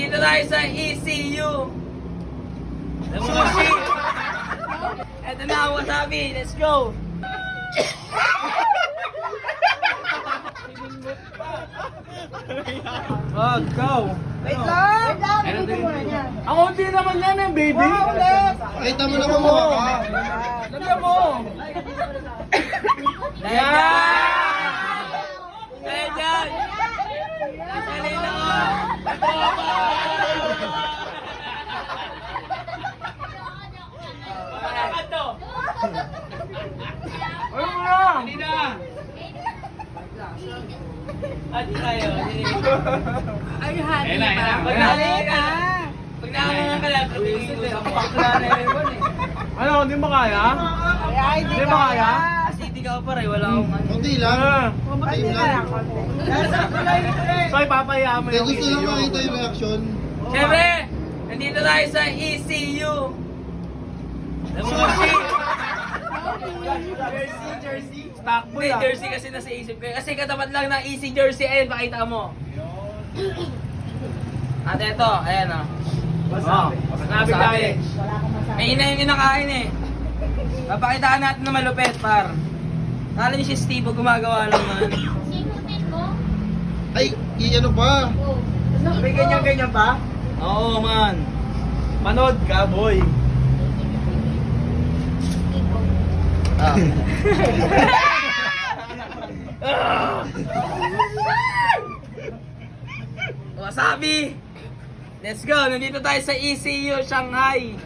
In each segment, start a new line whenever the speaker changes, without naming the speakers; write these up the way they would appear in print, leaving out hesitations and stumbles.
Nandito tayo sa ECU. Sushi. Ito na ang wasabi. Let's go.
Wag, go.
Wait lang!
Ako hindi naman yan eh, baby.
Pakita mo naman mukha ka.
Lagyan mo.
Yan! Kaya dyan! Dali na ko! Pagkakat to!
Ayun mo na.
Hindi na! Adi tayo.
Ay, hati
Ayun na, ayun na.
pa.
Pag nakakangan ka, pag nakakangan ka lang, tumingin mo sa bakla na yun eh.
Ano, hindi mo kaya?
Ay,
Hindi mo kaya?
City ka pa rin, wala akong ano.
Kunti lang.
Konti na lang.
So, ipapaya mo
Kaya
yung
gusto lang
ECU.
makita yung reaction.
Siyempre, nandito tayo sa ECU. Sushi.
Stockboy
May
ah.
jersey kasi nasa isip ko. Kasi katapat lang ng easy jersey. Ayun, pakita mo. At ito, ayan o.
Sabi tayo.
May ina yung kinakain eh. Papakitaan natin na malupit, par. Kala niyo si Steve gumagawa lang man.
Ay, ano pa?
May ganyan-ganyan pa?
Oo, man.
Manood ka, boy.
Ah. Wasabi! Let's go! Nandito tayo sa ECU, Shanghai.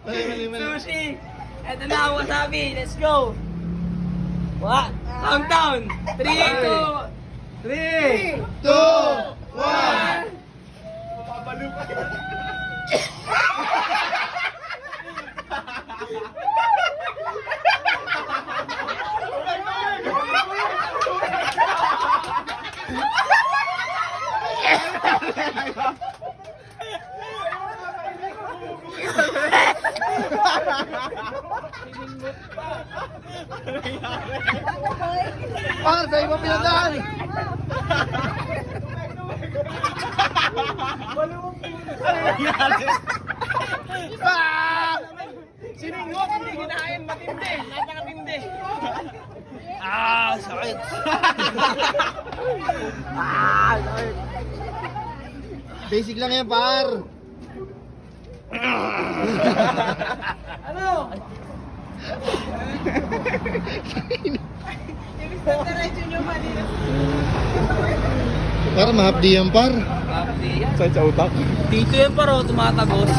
Mali.
Sushi! Ito na ang wasabi. Let's go! What? Countdown! 3, 2,
3!
2, 1. Par, sa'yo mo pinadaan.
Siningot, hindi kinain, matindi. Napakatindi.
Sakit.
Basic lang yan, par.
Ano?
Para mahapdi yan, par.
Kapti yan.
Sa utak.
Dito yan paro, tumatagos.